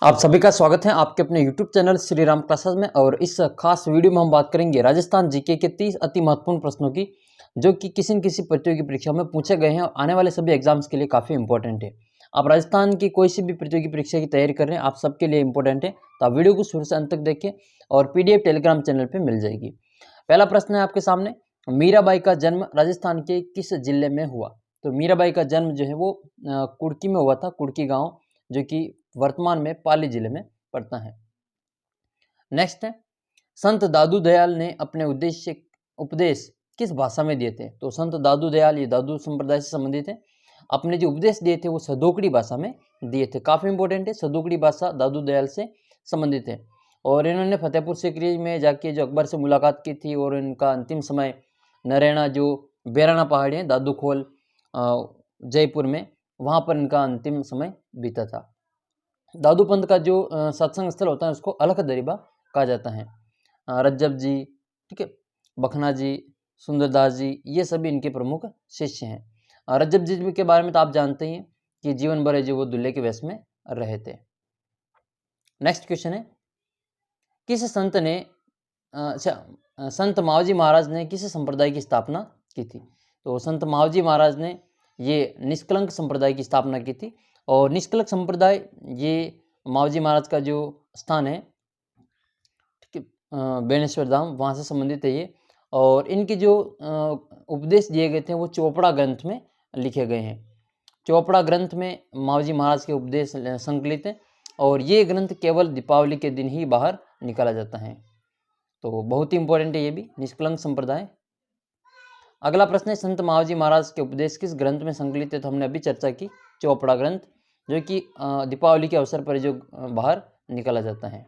आप सभी का स्वागत है आपके अपने YouTube channel Shri Ram classes में। और इस खास वीडियो में हम बात करेंगे राजस्थान जीके के 30 अति महत्वपूर्ण प्रश्नों की, जो कि किसी न किसी प्रतियोगी परीक्षा में पूछे गए हैं और आने वाले सभी एग्जाम्स के लिए काफ़ी इंपॉर्टेंट है। आप राजस्थान की कोई सी भी प्रतियोगी परीक्षा की तैयारी कर रहे हैं, आप सबके लिए इंपॉर्टेंट है, तो आप वीडियो को शुरू से अंत तक देखें और PDF टेलीग्राम चैनल पर मिल जाएगी। पहला प्रश्न है आपके सामने, मीराबाई का जन्म राजस्थान के किस जिले में हुआ? तो मीराबाई का जन्म जो है वो कुर्की में हुआ था, कुर्की गाँव, जो कि वर्तमान में पाली जिले में पड़ता है। नेक्स्ट है, संत दादू दयाल ने अपने उपदेश किस भाषा में दिए थे? तो संत दादू दयाल, ये दादू संप्रदाय से संबंधित है, अपने जो उपदेश दिए थे वो सदोकड़ी भाषा में दिए थे। काफ़ी इंपॉर्टेंट है, सदोकड़ी भाषा दादू दयाल से संबंधित है। और इन्होंने फतेहपुर सीकरी में जाके जो अकबर से मुलाकात की थी, और इनका अंतिम समय नरैना, जो बेराना पहाड़ी है, दादू खोल जयपुर में, वहाँ पर इनका अंतिम समय बीता था। दादू पंथ का जो सत्संग स्थल होता है उसको अलख दरीबा कहा जाता है। रज्जब जी, ठीक है, बखना जी, सुंदरदास जी, ये सभी इनके प्रमुख शिष्य हैं। रज्जब जी के बारे में तो आप जानते ही हैं कि जीवन भर जो वो दुल्हे के वेश में रहे थे। नेक्स्ट क्वेश्चन है, किस संत ने संत मावजी महाराज ने किस संप्रदाय की स्थापना की थी? तो संत मावजी महाराज ने ये निष्कलंक संप्रदाय की स्थापना की थी। और निष्कलंक संप्रदाय, ये मावजी महाराज का जो स्थान है, ठीक है, बेनेश्वर धाम, वहाँ से संबंधित है ये। और इनके जो उपदेश दिए गए थे वो चोपड़ा ग्रंथ में लिखे गए हैं। चोपड़ा ग्रंथ में मावजी महाराज के उपदेश संकलित हैं, और ये ग्रंथ केवल दीपावली के दिन ही बाहर निकाला जाता है। तो बहुत ही इंपॉर्टेंट है ये भी, निष्कलंक संप्रदाय। अगला प्रश्न है, संत मावजी महाराज के उपदेश किस ग्रंथ में संकलित है? तो हमने अभी चर्चा की, चोपड़ा ग्रंथ, जो कि दीपावली के अवसर पर जो बाहर निकाला जाता है।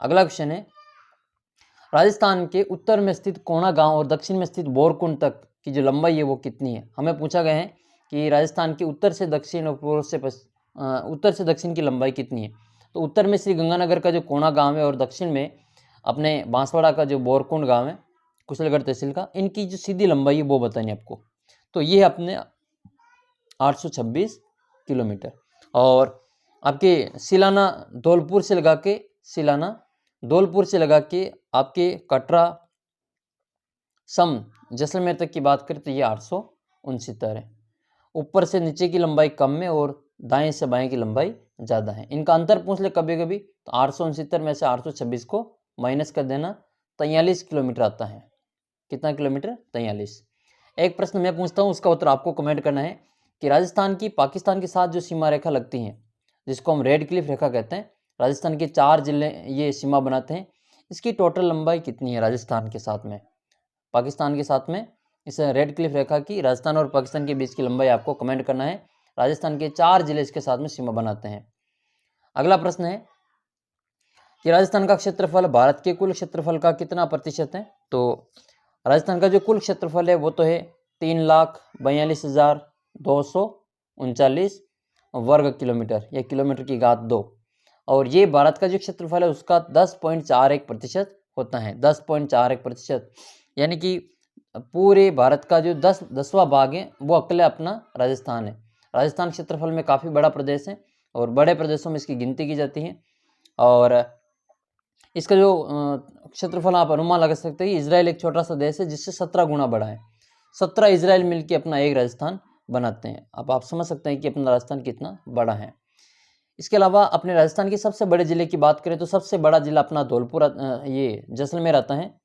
अगला क्वेश्चन है, राजस्थान के उत्तर में स्थित कोणा गांव और दक्षिण में स्थित बोरकुंड तक की जो लंबाई है वो कितनी है? हमें पूछा गया है कि राजस्थान के उत्तर से दक्षिण और पूर्व से उत्तर से दक्षिण की लंबाई कितनी है? तो उत्तर में श्री गंगानगर का जो कोणा गांव है, और दक्षिण में अपने बांसवाड़ा का जो बोरकुंड गांव है, कुशलगढ़ तहसील का, इनकी जो सीधी लंबाई है वो बतानी है आपको। तो ये अपने 826 किलोमीटर। और आपके सिलाना धौलपुर से लगा के, सिलाना धौलपुर से लगा के आपके कटरा सम जैसलमेर तक की बात करें तो ये 869 है। ऊपर से नीचे की लंबाई कम है और दाएं से बाएं की लंबाई ज़्यादा है। इनका अंतर पूछ ले कभी कभी, तो 869 में से 826 को माइनस कर देना, 43 किलोमीटर आता है। कितना किलोमीटर? 43। एक प्रश्न मैं पूछता हूँ, उसका उत्तर आपको कमेंट करना है कि राजस्थान की पाकिस्तान के साथ जो सीमा रेखा लगती है, जिसको हम रेड क्लिफ रेखा कहते हैं, राजस्थान के 4 जिले ये सीमा बनाते हैं, इसकी टोटल लंबाई कितनी है राजस्थान के साथ में, पाकिस्तान के साथ में? इस रेड क्लिफ रेखा की राजस्थान और पाकिस्तान के बीच की लंबाई आपको कमेंट करना है। राजस्थान के 4 जिले इसके साथ में सीमा बनाते हैं। अगला प्रश्न है कि राजस्थान का क्षेत्रफल भारत के कुल क्षेत्रफल का कितना प्रतिशत है? तो राजस्थान का जो कुल क्षेत्रफल है वो तो है 3,42,239 वर्ग किलोमीटर, या किलोमीटर की घात 2। और ये भारत का जो क्षेत्रफल है उसका 10.41% होता है। 10.41%, यानी कि पूरे भारत का जो 10वां भाग है वो अकेले अपना राजस्थान है। राजस्थान क्षेत्रफल में काफ़ी बड़ा प्रदेश है, और बड़े प्रदेशों में इसकी गिनती की जाती है। और इसका जो क्षेत्रफल आप अनुमान लगा सकते हैं, इजराइल एक छोटा सा देश है जिससे 17 गुना बड़ा है। 17 इजराइल मिलकर अपना एक राजस्थान बनाते हैं। अब आप समझ सकते हैं कि अपना राजस्थान कितना बड़ा है। इसके अलावा अपने राजस्थान के सबसे बड़े जिले की बात करें तो सबसे बड़ा जिला अपना धौलपुर, ये जैसलमेर आता है।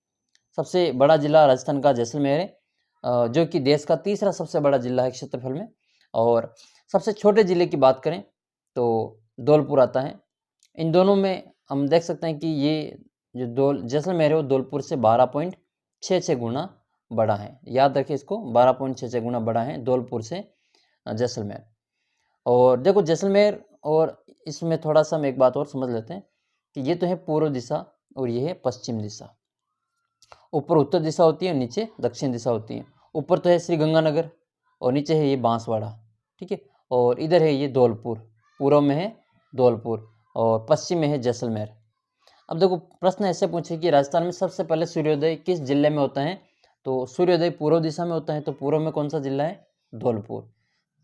सबसे बड़ा जिला राजस्थान का जैसलमेर है, जो कि देश का तीसरा सबसे बड़ा जिला है क्षेत्रफल में। और सबसे छोटे जिले की बात करें तो धौलपुर आता है। इन दोनों में हम देख सकते हैं कि ये जो जैसलमेर है वो धौलपुर से 12.66 गुना बड़ा है। याद रखिए इसको, 12.66 गुना बड़ा है धौलपुर से जैसलमेर। और देखो जैसलमेर, और इसमें थोड़ा सा हम एक बात और समझ लेते हैं कि ये तो है पूर्व दिशा और ये है पश्चिम दिशा। ऊपर उत्तर दिशा होती है, नीचे दक्षिण दिशा होती है। ऊपर तो है श्री गंगानगर और नीचे है ये बांसवाड़ा, ठीक है। और इधर है ये धौलपुर, पूर्व में है धौलपुर और पश्चिम में है जैसलमेर। अब देखो प्रश्न ऐसे पूछे कि राजस्थान में सबसे पहले सूर्योदय किस जिले में होता है? तो सूर्योदय पूर्व दिशा में होता है, तो पूर्व में कौन सा जिला है? धौलपुर।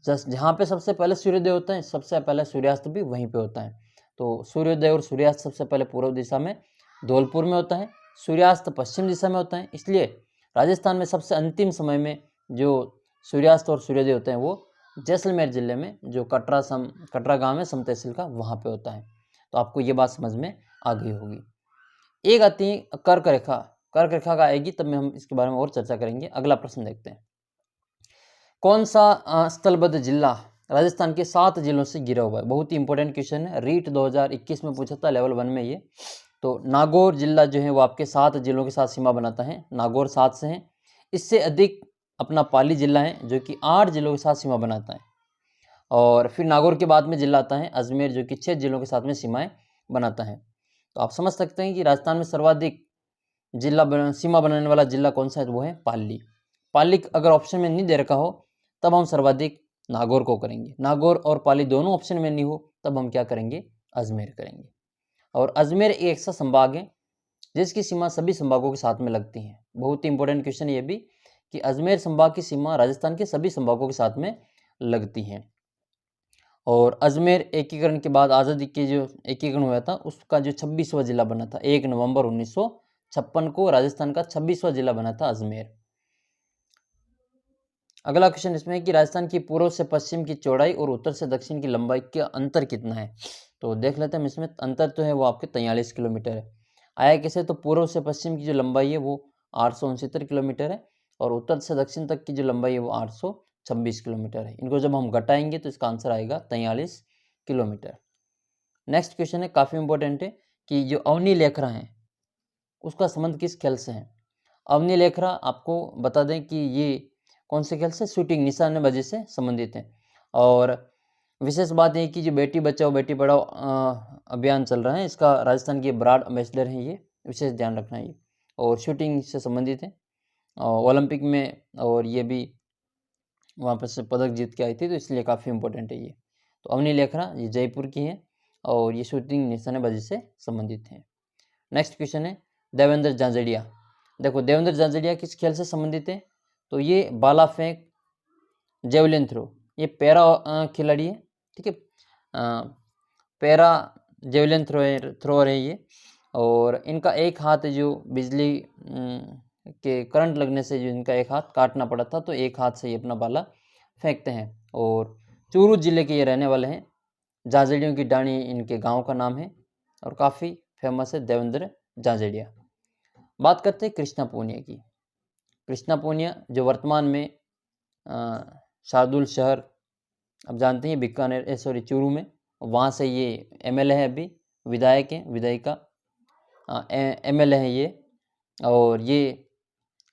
जहाँ पे सबसे पहले सूर्योदय होता है, सबसे पहले सूर्यास्त भी वहीं पे होता है। तो सूर्योदय और सूर्यास्त सबसे पहले पूर्व दिशा में धौलपुर में होता है, सूर्यास्त पश्चिम दिशा में होता है। इसलिए राजस्थान में सबसे अंतिम समय में जो सूर्यास्त और सूर्योदय होते हैं वो जैसलमेर जिले में जो कटरा गांव है सम तहसील का, वहाँ पे होता है। तो आपको ये बात समझ में आ गई होगी। एक आती है कर्क रेखा, कर्क रेखा का आएगी तब में हम इसके बारे में और चर्चा करेंगे। अगला प्रश्न देखते हैं, कौन सा स्थलबद्ध जिला राजस्थान के 7 जिलों से घिरा हुआ है? बहुत ही इंपॉर्टेंट क्वेश्चन है, रीट 2021 में पूछा था लेवल 1 में ये। तो नागौर जिला जो है वो आपके 7 जिलों के साथ सीमा बनाता है, नागौर 7 से है। इससे अधिक अपना पाली जिला है जो कि 8 जिलों के साथ सीमा बनाता है। और फिर नागौर के बाद में जिला आता है अजमेर जो कि 6 जिलों के साथ में सीमाएं बनाता है। तो आप समझ सकते हैं कि राजस्थान में सर्वाधिक सीमा बनाने वाला जिला कौन सा है, तो वो है पाली। पाली अगर ऑप्शन में नहीं दे रखा हो तब हम सर्वाधिक नागौर को करेंगे, नागौर और पाली दोनों ऑप्शन में नहीं हो तब हम क्या करेंगे, अजमेर करेंगे। और अजमेर एक ऐसा संभाग है जिसकी सीमा सभी संभागों के साथ में लगती है। बहुत ही इंपॉर्टेंट क्वेश्चन ये भी कि अजमेर संभाग की सीमा राजस्थान के सभी संभागों के साथ में लगती है। और अजमेर एकीकरण के बाद आज़ादी के जो एकीकरण हुआ था उसका जो 26वां जिला बना था, 1 नवंबर 1956 को राजस्थान का 26वां जिला बना था अजमेर। अगला क्वेश्चन इसमें है कि राजस्थान की पूर्व से पश्चिम की चौड़ाई और उत्तर से दक्षिण की लंबाई का अंतर कितना है? तो देख लेते हैं, इसमें अंतर तो है वो आपके 43 किलोमीटर है। आया कैसे, तो पूर्व से पश्चिम की जो लंबाई है वो 869 किलोमीटर है और उत्तर से दक्षिण तक की जो लंबाई है वो 826 किलोमीटर है। इनको जब हम घटाएंगे तो इसका आंसर आएगा 43 किलोमीटर। नेक्स्ट क्वेश्चन है, काफ़ी इंपॉर्टेंट है कि जो अवनी लेखरा है उसका संबंध किस खेल से है? अवनी लेखरा आपको बता दें कि ये कौन से खेल से, शूटिंग निशानेबाजी से संबंधित है। और विशेष बात है कि जो बेटी बचाओ बेटी पढ़ाओ अभियान चल रहा है इसका राजस्थान के ब्रांड एम्बेसडर हैं ये, विशेष ध्यान रखना है ये। और शूटिंग से संबंधित है ओलंपिक में, और ये भी वहाँ पर से पदक जीत के आई थी, तो इसलिए काफ़ी इंपॉर्टेंट है ये। तो अवनी लेखरा ये जयपुर की है और ये शूटिंग निशानेबाजी से संबंधित है। नेक्स्ट क्वेश्चन है देवेंद्र झांझड़िया। देखो देवेंद्र झांझड़िया किस खेल से संबंधित है? तो ये भाला फेंक, जेवलिन थ्रो, ये पैरा खिलाड़ी है, ठीक है, पैरा जेवलिन थ्रोअर है ये। और इनका एक हाथ जो बिजली के करंट लगने से जो इनका एक हाथ काटना पड़ा था, तो एक हाथ से ये अपना भाला फेंकते हैं। और चूरू जिले के ये रहने वाले हैं, झांझड़ियों की डाणी इनके गांव का नाम है और काफ़ी फेमस है देवेंद्र झांझड़िया। बात करते हैं कृष्णा पूनिया की। कृष्णा पूनिया जो वर्तमान में शार्दुल शहर, अब जानते हैं बीकानेर चूरू में, वहाँ से ये एमएलए है, अभी विधायक हैं, विधायिका एमएलए है ये। और ये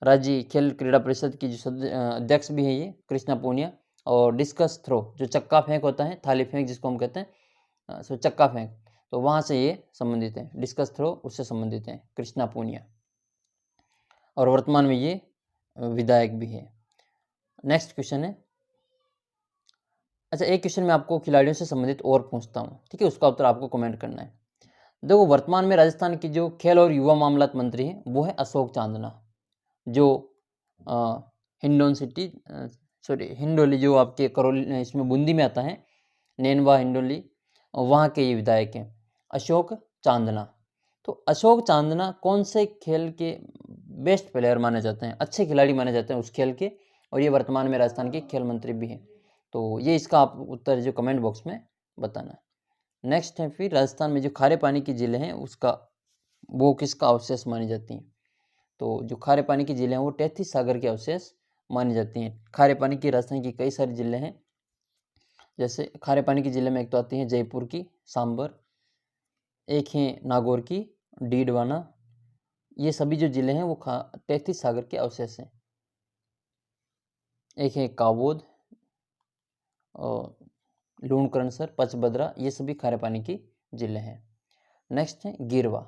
राज्य खेल क्रीड़ा परिषद की जो अध्यक्ष भी है ये कृष्णा पूनिया। और डिस्कस थ्रो जो चक्का फेंक होता है, थाली फेंक जिसको हम कहते हैं, सो चक्का फेंक, तो वहाँ से ये संबंधित है, डिस्कस थ्रो उससे संबंधित है कृष्णा पूनिया। और वर्तमान में ये विधायक भी है। नेक्स्ट क्वेश्चन है, अच्छा एक क्वेश्चन मैं आपको खिलाड़ियों से संबंधित और पूछता हूँ, ठीक है, उसका उत्तर आपको कमेंट करना है। देखो वर्तमान में राजस्थान की जो खेल और युवा मामलात मंत्री हैं वो है अशोक चांदना, जो हिंडोली जो आपके करौली इसमें बूंदी में आता है, नैनवा हिंडोली, वहाँ के ये विधायक हैं अशोक चांदना। तो अशोक चांदना कौन से खेल के बेस्ट प्लेयर माने जाते हैं, अच्छे खिलाड़ी माने जाते हैं उस खेल के, और ये वर्तमान में राजस्थान के खेल मंत्री भी हैं। तो ये इसका आप उत्तर जो कमेंट बॉक्स में बताना है। नेक्स्ट है फिर राजस्थान में जो खारे पानी की झीलें हैं उसका वो किसका अवशेष मानी जाती हैं? तो जो खारे पानी की झीलें हैं वो तैतीस सागर के अवशेष मानी जाती हैं। खारे पानी की राजस्थान की कई सारी झीलें हैं, जैसे खारे पानी की झीलें में एक तो आती है जयपुर की सांबर, एक है नागौर की डीडवाना। ये सभी जो जिले हैं वो 33 सागर के अवशेष हैं। एक है काबोद और लूणकरणसर, पचबदरा, ये सभी खारे पानी की जिले हैं। नेक्स्ट है गिरवा।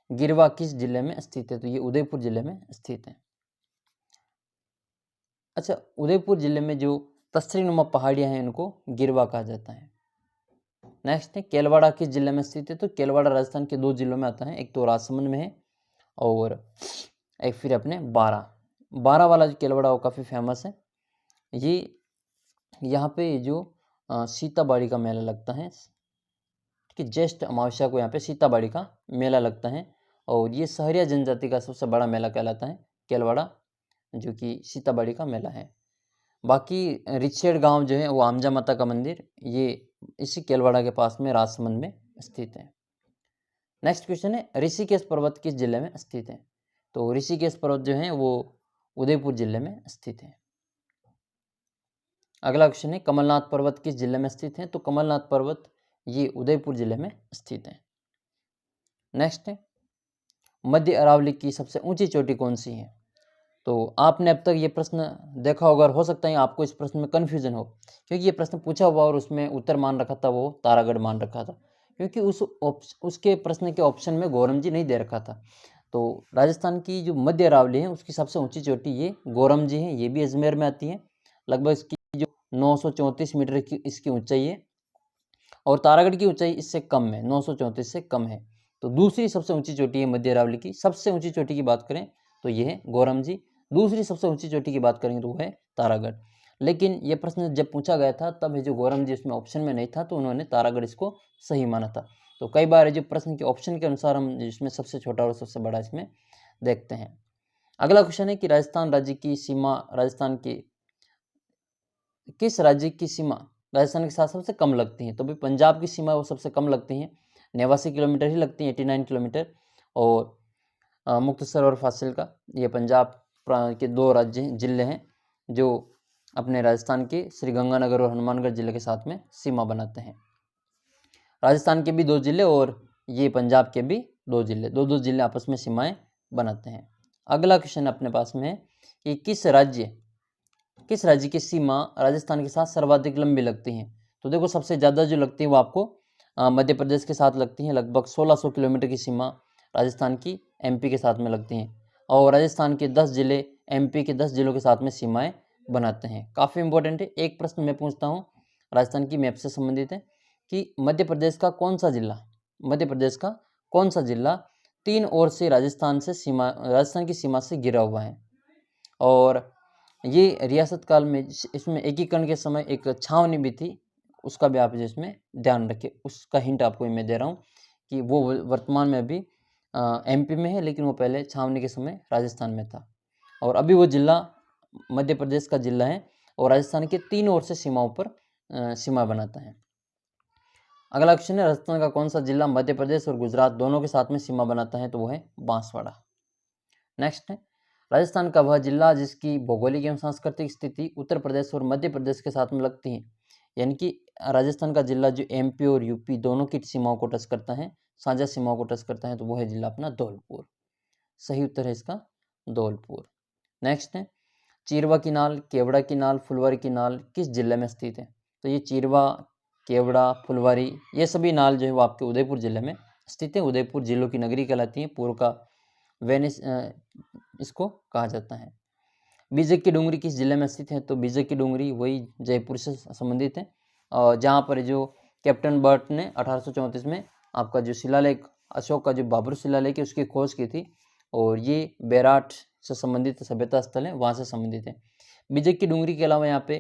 गिरवा किस जिले में स्थित है? तो ये उदयपुर जिले में स्थित है। अच्छा उदयपुर जिले में जो तस्रीनुमा पहाड़ियां हैं इनको गिरवा कहा जाता है। नेक्स्ट है केलवाड़ा किस जिले में स्थित है? तो केलवाड़ा राजस्थान के 2 जिलों में आता है, एक तो राजसमंद में है और एक फिर अपने बारा वाला जो केलवाड़ा वो काफ़ी फेमस है। ये यहाँ पे जो सीताबाड़ी का मेला लगता है, कि ज्येष्ठ अमावस्या को यहाँ पे सीताबाड़ी का मेला लगता है और ये सहरिया जनजाति का सबसे बड़ा मेला कहलाता है केलवाड़ा, जो कि सीताबाड़ी का मेला है। बाकी रिछेड़ गांव जो है वो आमजा माता का मंदिर, ये इसी केलवाड़ा के पास में राजसमंद में स्थित है। नेक्स्ट क्वेश्चन है ऋषिकेश पर्वत किस जिले में स्थित है? तो ऋषिकेश पर्वत जो है वो उदयपुर जिले में स्थित है। अगला क्वेश्चन है कमलनाथ पर्वत किस जिले में स्थित है? तो कमलनाथ पर्वत ये उदयपुर जिले में स्थित है। नेक्स्ट है मध्य अरावली की सबसे ऊंची चोटी कौन सी है? तो आपने अब तक ये प्रश्न देखा होगा और हो सकता है आपको इस प्रश्न में कन्फ्यूजन हो, क्योंकि ये प्रश्न पूछा हुआ और उसमें उत्तर मान रखा था वो तारागढ़ मान रखा था, क्योंकि उसके प्रश्न के ऑप्शन में गोरमजी नहीं दे रखा था। तो राजस्थान की जो मध्य अरावली है उसकी सबसे ऊंची चोटी ये गोरमजी है, ये भी अजमेर में आती है। लगभग इसकी जो 934 मीटर की इसकी ऊंचाई है और तारागढ़ की ऊंचाई इससे कम है, 934 से कम है। तो दूसरी सबसे ऊंची चोटी है मध्य अरावली की। सबसे ऊंची चोटी की बात करें तो ये है गोरमजी, दूसरी सबसे ऊंची चोटी की बात करेंगे तो वो है तारागढ़। लेकिन ये प्रश्न जब पूछा गया था तब ये जो गोरमजी इसमें ऑप्शन में नहीं था तो उन्होंने तारागढ़ इसको सही माना था। तो कई बार जो प्रश्न के ऑप्शन के अनुसार हम जिसमें सबसे छोटा और सबसे बड़ा इसमें देखते हैं। अगला क्वेश्चन है कि राजस्थान राज्य की सीमा राजस्थान की किस राज्य की सीमा राजस्थान के साथ सबसे कम लगती है? तो भाई पंजाब की सीमा वो सबसे कम लगती है, 89 किलोमीटर ही लगती है, 89 किलोमीटर। और मुक्तसर और फासिल का ये पंजाब के दो राज्य जिले हैं जो अपने राजस्थान के श्रीगंगानगर और हनुमानगढ़ जिले के साथ में सीमा बनाते हैं। राजस्थान के भी दो जिले और ये पंजाब के भी दो जिले, दो जिले आपस में सीमाएं बनाते हैं। अगला क्वेश्चन अपने पास में है कि किस राज्य की सीमा राजस्थान के साथ सर्वाधिक लंबी लगती है? तो देखो सबसे ज़्यादा जो लगती है वो आपको मध्य प्रदेश के साथ लगती है। लगभग 1600 किलोमीटर की सीमा राजस्थान की एमपी के साथ में लगती हैं और राजस्थान के 10 जिले एमपी के 10 जिलों के साथ में सीमाएं बनाते हैं। काफ़ी इंपॉर्टेंट है। एक प्रश्न मैं पूछता हूँ राजस्थान की मैप से संबंधित है कि मध्य प्रदेश का कौन सा जिला 3 ओर से राजस्थान की सीमा से घिरा हुआ है? और ये रियासत काल में इसमें एकीकरण के समय एक छावनी भी थी, उसका भी आप इसमें ध्यान रखें। उसका हिंट आपको मैं दे रहा हूँ कि वो वर्तमान में अभी एमपी में है, लेकिन वो पहले छावनी के समय राजस्थान में था और अभी वो जिला मध्य प्रदेश का जिला है और राजस्थान के 3 ओर से सीमाओं पर सीमा बनाता है। अगला क्वेश्चन है राजस्थान का कौन सा जिला मध्य प्रदेश और गुजरात दोनों के साथ में सीमा बनाता है? तो वो है बांसवाड़ा। नेक्स्ट है राजस्थान का वह जिला जिसकी भौगोलिक एवं सांस्कृतिक स्थिति उत्तर प्रदेश और मध्य प्रदेश के साथ में लगती है, यानी कि राजस्थान का जिला जो एमपी और यूपी दोनों की सीमाओं को टच करता है, साझा सीमाओं को टच करता है, तो वो है जिला अपना धौलपुर। सही उत्तर है इसका धौलपुर। नेक्स्ट है चिरवा किनाल, केवड़ा किनाल, फुलवारी किनाल किस जिले में स्थित है? तो ये चिरवा, केवड़ा, फुलवारी ये सभी नाल जो है वो आपके उदयपुर जिले में स्थित है। उदयपुर जिलों की नगरी कहलाती है, पूर्व का वेनिस इसको कहा जाता है। बीजक की डूंगरी किस जिले में स्थित है? तो बीजक की डूंगरी वही जयपुर से संबंधित है और जहाँ पर जो कैप्टन बर्ट ने 1834 में आपका जो शिलालेख अशोक का जो बाबर शिलालेख है उसकी खोज की थी और ये बेराट से संबंधित सभ्यता स्थल है, वहाँ से संबंधित है। बीजक की डूंगरी के अलावा यहाँ पे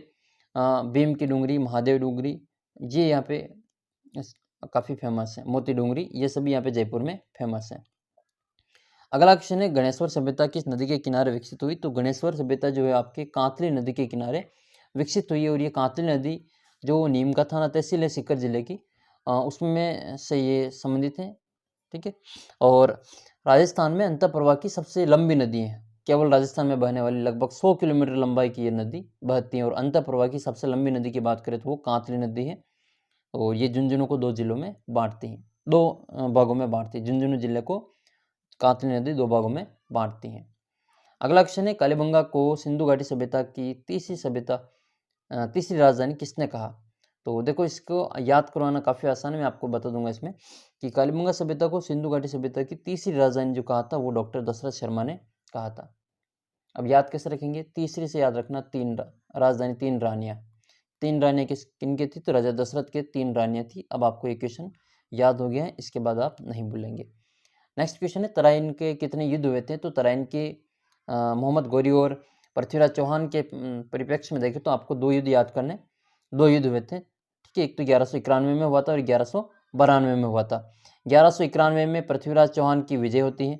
भीम की डूंगरी, महादेव डूंगरी ये यहाँ पे काफ़ी फेमस है, मोती डूंगरी ये सभी यहाँ पे जयपुर में फेमस है। अगला क्वेश्चन है गणेश्वर सभ्यता किस नदी के किनारे विकसित हुई? तो गणेश्वर सभ्यता जो है आपके कांतली नदी के किनारे विकसित हुई है और ये कांतली नदी जो नीम का थाना तहसील है सीकर जिले की उसमें से ये संबंधित है। ठीक है, और राजस्थान में अंतर प्रवाह की सबसे लंबी नदी है, केवल राजस्थान में बहने वाली लगभग 100 किलोमीटर लंबाई की ये नदी बहती है और अंतर प्रवाह की सबसे लंबी नदी की बात करें तो वो कांतली नदी है और ये झुंझुनू को 2 जिलों में बांटती है, 2 भागों में बांटती है। झुंझुनू जिले को कांतली नदी 2 भागों में बांटती है। अगला क्वेश्चन है कालीबंगा को सिंधु घाटी सभ्यता की तीसरी राजधानी किसने कहा? तो देखो इसको याद करवाना काफ़ी आसान है, मैं आपको बता दूंगा इसमें कि कालीबंगा सभ्यता को सिंधु घाटी सभ्यता की तीसरी राजधानी जो कहा था वो डॉक्टर दशरथ शर्मा ने कहा था। अब याद कैसे रखेंगे? तीसरी से याद रखना, 3 राजधानी 3 रानियाँ, 3 रानियाँ किनके थी? तो राजा दशरथ के 3 रानियाँ थी। अब आपको ये क्वेश्चन याद हो गया है, इसके बाद आप नहीं भूलेंगे। नेक्स्ट क्वेश्चन है तराइन के कितने युद्ध हुए थे? तो तराइन के मोहम्मद गौरी और पृथ्वीराज चौहान के परिप्रेक्ष्य में देखें तो आपको 2 युद्ध याद करने, 2 युद्ध हुए थे। ठीक है, एक तो 1191 में हुआ था और 1100 1192 में हुआ था। 1191 में पृथ्वीराज चौहान की विजय होती है,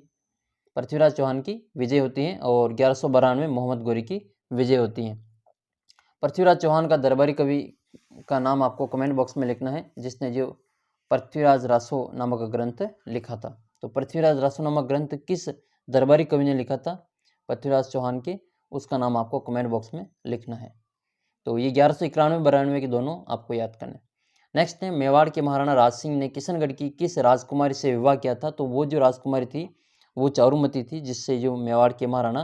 पृथ्वीराज चौहान की विजय होती है, और 1192 में मोहम्मद गोरी की विजय होती है। पृथ्वीराज चौहान का दरबारी कवि का नाम आपको कमेंट बॉक्स में लिखना है, जिसने जो पृथ्वीराज रासो नामक ग्रंथ लिखा था। तो पृथ्वीराज रासो नामक ग्रंथ किस दरबारी कवि ने लिखा था? पृथ्वीराज चौहान के, उसका नाम आपको कमेंट बॉक्स में लिखना है। तो ये 1191 92 के दोनों आपको याद करना है। नेक्स्ट है, मेवाड़ के महाराणा राज सिंह ने किशनगढ़ की किस राजकुमारी से विवाह किया था? तो वो जो राजकुमारी थी वो चारुमती थी, जिससे जो मेवाड़ के महाराणा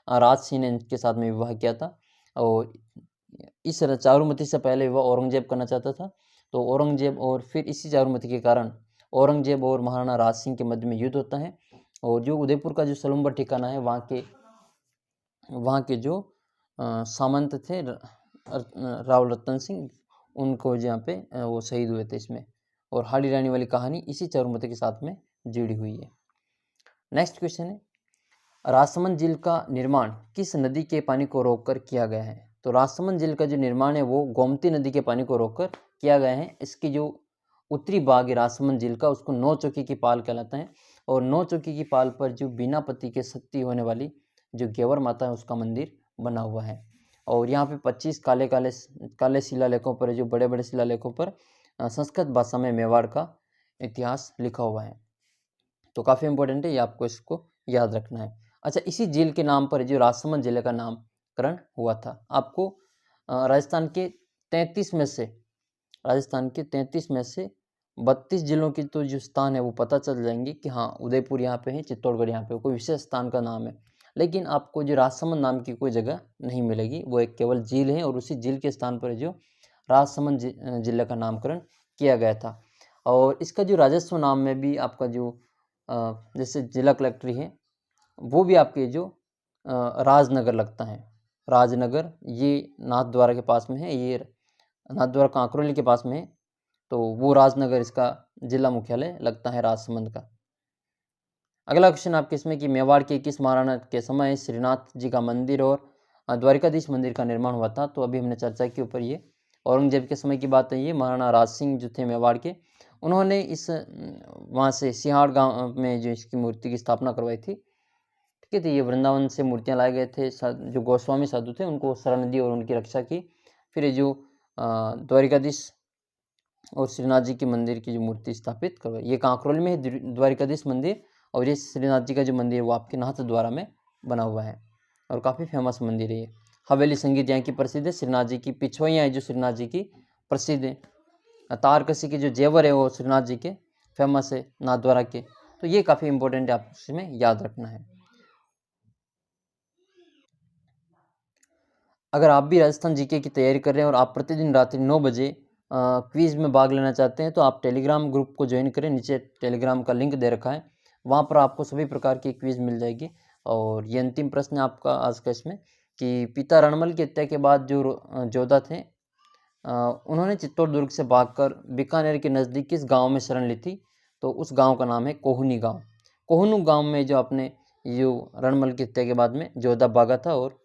राज सिंह ने इनके साथ में विवाह किया था। और इस चारुमती से पहले वह औरंगजेब करना चाहता था, तो औरंगजेब और फिर इसी चारुमती के कारण औरंगजेब और महाराणा राज सिंह के मध्य में युद्ध होता है। और जो उदयपुर का जो सलुम्बर ठिकाना है, वहाँ के जो सामंत थे राव रतन सिंह, उनको यहाँ पे वो शहीद हुए थे इसमें। और हाड़ी रानी वाली कहानी इसी चारुमती के साथ में जुड़ी हुई है। नेक्स्ट क्वेश्चन है, राजसमंद झील का निर्माण किस नदी के पानी को रोककर किया गया है? तो राजसमंद झील का जो निर्माण है वो गोमती नदी के पानी को रोककर किया गया है। इसकी जो उत्तरी भाग है राजसमंद झील का, उसको नौ चौकी की पाल कहलाता है। और नौ चौकी की पाल पर जो बिना पति के सती होने वाली जो गेवर माता है, उसका मंदिर बना हुआ है। और यहाँ पे 25 काले शिलालेखों पर, जो बड़े बड़े शिलालेखों पर संस्कृत भाषा में मेवाड़ का इतिहास लिखा हुआ है। तो काफ़ी इंपॉर्टेंट है, ये आपको इसको याद रखना है। अच्छा, इसी झील के नाम पर जो राजसमंद जिले का नामकरण हुआ था। आपको राजस्थान के 33 में से 32 जिलों की तो जो स्थान है वो पता चल जाएंगे कि हाँ, उदयपुर यहाँ पे है, चित्तौड़गढ़ यहाँ पे, कोई विशेष स्थान का नाम है। लेकिन आपको जो राजसमंद नाम की कोई जगह नहीं मिलेगी, वो एक केवल झील है, और उसी झील के स्थान पर जो राजसमंद जिले का नामकरण किया गया था। और इसका जो राजस्व नाम में भी आपका जो जैसे जिला कलेक्ट्री है, वो भी आपके जो राजनगर लगता है। राजनगर ये नाथद्वारा के पास में है, ये नाथद्वारा कांकरोली के पास में है, तो वो राजनगर इसका जिला मुख्यालय लगता है राजसमंद का। अगला क्वेश्चन आपके इसमें कि मेवाड़ के किस महाराणा के समय श्रीनाथ जी का मंदिर और द्वारिकाधीश मंदिर का निर्माण हुआ था? तो अभी हमने चर्चा के ऊपर, ये औरंगजेब के समय की बात है। ये महाराणा राज सिंह जो थे मेवाड़ के, उन्होंने इस वहाँ से सिहाड़ गांव में जो इसकी मूर्ति की स्थापना करवाई थी। ठीक है, तो ये वृंदावन से मूर्तियाँ लाए गए थे, जो गोस्वामी साधु थे उनको शरण दी और उनकी रक्षा की। फिर ये जो द्वारिकाधीश और श्रीनाथ जी के मंदिर की जो मूर्ति स्थापित करवाई, ये कांकरोली में है द्वारिकाधीश मंदिर, और ये श्रीनाथ जी का जो मंदिर है वो आपके नाथद्वारा में बना हुआ है, और काफ़ी फेमस मंदिर है ये। हवेली संगीत यहाँ की प्रसिद्ध है। श्रीनाथ जी की पिछवाइयाँ है जो श्रीनाथ जी की प्रसिद्ध है। तारकसी के जो जेवर है वो श्रीनाथ जी के फेमस है, नाथद्वारा के। तो ये काफ़ी इंपॉर्टेंट है, आप इसमें याद रखना है। अगर आप भी राजस्थान जीके की तैयारी कर रहे हैं और आप प्रतिदिन रात्रि 9 बजे क्विज़ में भाग लेना चाहते हैं, तो आप टेलीग्राम ग्रुप को ज्वाइन करें। नीचे टेलीग्राम का लिंक दे रखा है, वहाँ पर आपको सभी प्रकार की क्विज़ मिल जाएगी। और ये अंतिम प्रश्न है आपका आज का इसमें, कि पिता रणमल की हत्या के बाद जो जोधा थे, उन्होंने चित्तौड़ दुर्ग से भागकर बीकानेर के नज़दीक किस गांव में शरण ली थी? तो उस गांव का नाम है कोहनी गांव। कोहनू गांव में जो अपने जो रणमल की हत्या के बाद में जोधा भागा था, और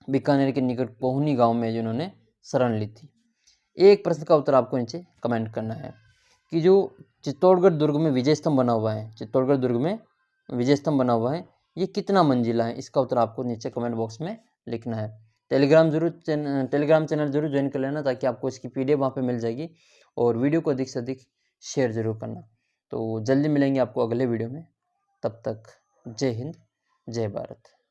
बीकानेर के निकट कोहनी गांव में जिन्होंने शरण ली थी। एक प्रश्न का उत्तर आपको नीचे कमेंट करना है कि जो चित्तौड़गढ़ दुर्ग में विजय स्तंभ बना हुआ है, चित्तौड़गढ़ दुर्ग में विजय स्तंभ बना हुआ है, ये कितना मंजिला है? इसका उत्तर आपको नीचे कमेंट बॉक्स में लिखना है। टेलीग्राम चैनल जरूर ज्वाइन कर लेना, ताकि आपको इसकी PDF वहाँ पे मिल जाएगी। और वीडियो को अधिक से अधिक शेयर जरूर करना। तो जल्दी मिलेंगे आपको अगले वीडियो में, तब तक जय हिंद, जय भारत।